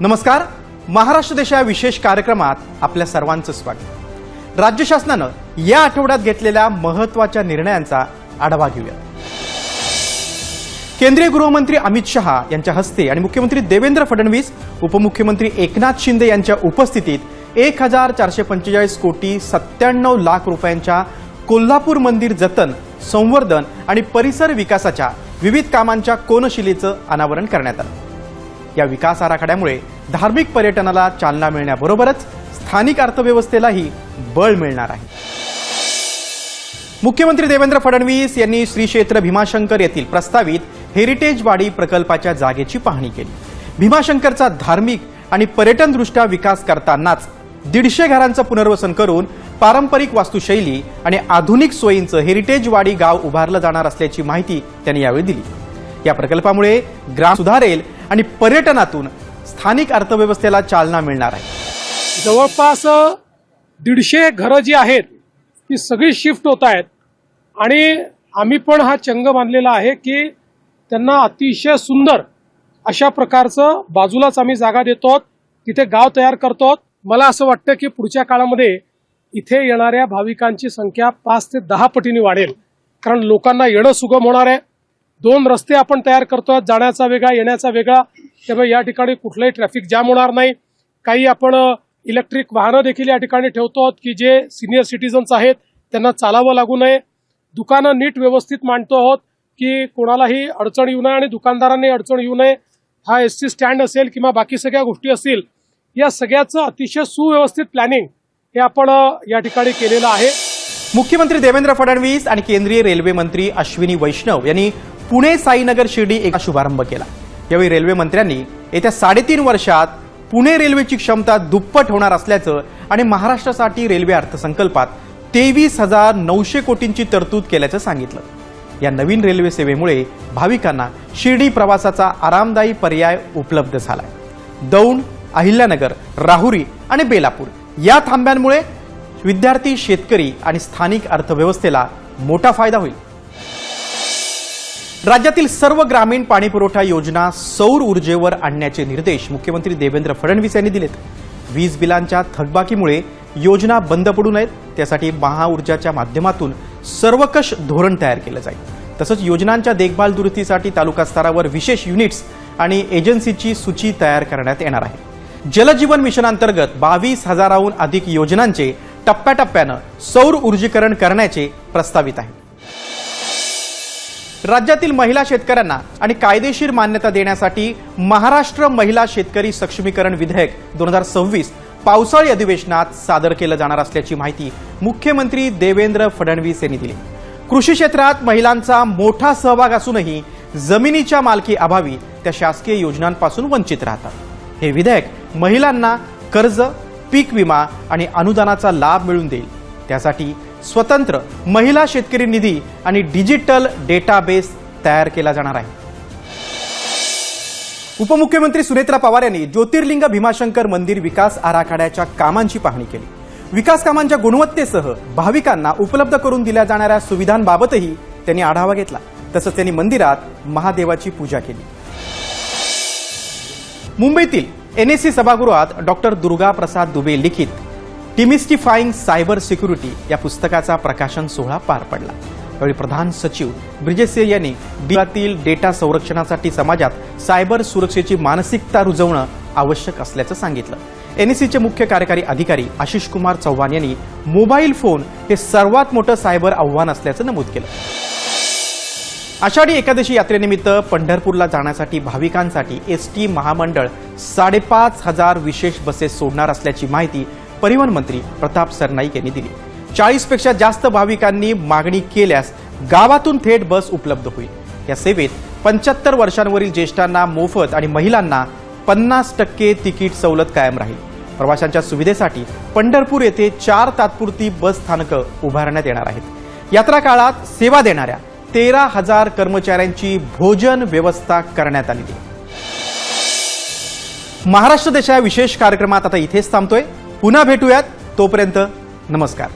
नमस्कार. महाराष्ट्र देश या विशेष कार्यक्रमात आपल्या सर्वांचं स्वागत. राज्य शासनानं या आठवड्यात घेतलेल्या महत्त्वाच्या निर्णयांचा आढावा घेऊया. केंद्रीय गृहमंत्री अमित शहा यांच्या हस्ते आणि मुख्यमंत्री देवेंद्र फडणवीस, उपमुख्यमंत्री एकनाथ शिंदे यांच्या उपस्थितीत 1445 कोटी 97 लाख रुपयांच्या कोल्हापूर मंदिर जतन, संवर्धन आणि परिसर विकासाच्या विविध कामांच्या कोनशिलेचं अनावरण करण्यात आलं. या विकास आराखड्यामुळे धार्मिक पर्यटनाला चालना मिळण्याबरोबरच स्थानिक अर्थव्यवस्थेलाही बळ मिळणार आहे. मुख्यमंत्री देवेंद्र फडणवीस यांनी श्री क्षेत्र भीमाशंकर येथील प्रस्तावित हेरिटेज वाडी प्रकल्पाच्या जागेची पाहणी केली. भीमाशंकरचा धार्मिक आणि पर्यटनदृष्ट्या विकास करतानाच 150 घरांचं पुनर्वसन करून पारंपरिक वास्तुशैली आणि आधुनिक सोयींचं हेरिटेज वाडी गाव उभारलं जाणार असल्याची माहिती त्यांनी यावेळी दिली. या प्रकल्पामुळे ग्राम सुधारेल आणि पर्यटनातून स्थानिक अर्थव्यवस्थेला चालना मिळणार आहे. जवळपास 150 घरं जी आहेत ती सगळी शिफ्ट होत आहेत आणि आम्ही पण हा चंग बांधलेला आहे की त्यांना अतिशय सुंदर अशा प्रकारचं बाजूलाच आम्ही जागा देतो, तिथे गाव तयार करतो. मला असं वाटतं की पुढच्या काळामध्ये इथे येणाऱ्या भाविकांची संख्या 5 ते 10 पटीने वाढेल, कारण लोकांना येणं सुगम होणार आहे. 2 रस्ते आपण तयार करतोय, जाण्याचा वेगळा येण्याचा वेगळा, त्यामुळे या ठिकाणी कुठलंही ट्रॅफिक जाम होणार नाही. काही आपण इलेक्ट्रिक वाहनं देखील या ठिकाणी ठेवतो की जे सिनियर सिटीजन्स आहेत त्यांना चालावं लागू नये. दुकानं नीट व्यवस्थित मांडतो आहोत की कोणालाही अडचण येऊ नये आणि दुकानदारांनी अडचण येऊ नये. हा एसटी स्टँड असेल किंवा बाकी सगळ्या गोष्टी असतील, या सगळ्याचं अतिशय सुव्यवस्थित प्लॅनिंग हे आपण या ठिकाणी केलेलं आहे. मुख्यमंत्री देवेंद्र फडणवीस आणि केंद्रीय रेल्वे मंत्री अश्विनी वैष्णव यांनी पुणे साईनगर शिर्डी एक शुभारंभ केला. यावेळी रेल्वे मंत्र्यांनी येत्या 3.5 वर्षात पुणे रेल्वेची क्षमता दुप्पट होणार असल्याचं आणि महाराष्ट्रासाठी रेल्वे अर्थसंकल्पात 23,900 कोटींची तरतूद केल्याचं सांगितलं. या नवीन रेल्वे सेवेमुळे भाविकांना शिर्डी प्रवासाचा आरामदायी पर्याय उपलब्ध झालाय. दौंड, अहिल्यानगर, राहुरी आणि बेलापूर या थांब्यांमुळे विद्यार्थी, शेतकरी आणि स्थानिक अर्थव्यवस्थेला मोठा फायदा होईल. राज्यातील सर्व ग्रामीण पाणीपुरवठा योजना सौर ऊर्जेवर आणण्याचे निर्देश मुख्यमंत्री देवेंद्र फडणवीस यांनी दिलेत. वीज बिलांच्या थकबाकीमुळे योजना बंद पडू नयेत, त्यासाठी महाऊर्जाच्या माध्यमातून सर्वकष धोरण तयार केलं जाईल. तसंच योजनांच्या देखभाल दुरुस्तीसाठी तालुका स्तरावर विशेष युनिट्स आणि एजन्सीची सूची तयार करण्यात येणार आहे. जलजीवन मिशन अंतर्गत 22,000हून अधिक योजनांचे टप्प्याटप्प्यानं सौर ऊर्जीकरण करण्याचे प्रस्तावित आहे. राज्यातील महिला शेतकऱ्यांना आणि कायदेशीर मान्यता देण्यासाठी महाराष्ट्र महिला शेतकरी सक्षमीकरण विधेयक 2026 पावसाळी अधिवेशनात सादर केलं जाणार असल्याची माहिती मुख्यमंत्री देवेंद्र फडणवीस यांनी दिली. कृषी क्षेत्रात महिलांचा मोठा सहभाग असूनही जमिनीच्या मालकी अभावी त्या शासकीय योजनांपासून वंचित राहतात. हे विधेयक महिलांना कर्ज, पीक विमा आणि अनुदानाचा लाभ मिळवून देईल. त्यासाठी स्वतंत्र महिला शेतकरी निधी आणि डिजिटल डेटाबेस तयार केला जाणार आहे. उपमुख्यमंत्री सुनेत्रा पवार यांनी ज्योतिर्लिंग भीमाशंकर मंदिर विकास आराखड्याच्या कामांची पाहणी केली. विकास कामांच्या गुणवत्तेसह भाविकांना उपलब्ध करून दिल्या जाणाऱ्या सुविधांबाबतही त्यांनी आढावा घेतला. तसंच त्यांनी मंदिरात महादेवाची पूजा केली. मुंबईतील NSC सभागृहात डॉक्टर दुर्गा प्रसाद दुबे लिखित डिमिस्टिफाईंग सायबर सिक्युरिटी या पुस्तकाचा प्रकाशन सोहळा पार पडला. यावेळी प्रधान सचिव ब्रिजेश सिंह यांनी देशातील डेटा संरक्षणासाठी समाजात सायबर सुरक्षेची मानसिकता रुजवणं आवश्यक असल्याचं सांगितलं. NSCचे मुख्य कार्यकारी अधिकारी आशिष कुमार चव्हाण यांनी मोबाईल फोन हे सर्वात मोठं सायबर आव्हान असल्याचं नमूद केलं. आषाढी एकादशी यात्रेनिमित्त पंढरपूरला जाण्यासाठी भाविकांसाठी ST महामंडळ 5,500 विशेष बसेस सोडणार असल्याची माहिती परिवहन मंत्री प्रताप सरनाईक यांनी दिली. 40पेक्षा जास्त भाविकांनी मागणी केल्यास गावातून थेट बस उपलब्ध होईल. या सेवेत 75 वर्षांवरील ज्येष्ठांना मोफत आणि महिलांना 50% तिकीट सवलत कायम राहील. प्रवाशांच्या सुविधेसाठी पंढरपूर येथे 4 तात्पुरती बस स्थानकं उभारण्यात येणार आहेत. यात्रा काळात सेवा देणाऱ्या 13,000 कर्मचाऱ्यांची भोजन व्यवस्था करण्यात आली. महाराष्ट्र देश या विशेष कार्यक्रमात आता इथेच थांबतोय. पुन्हा भेटूयात. तोपर्यंत नमस्कार.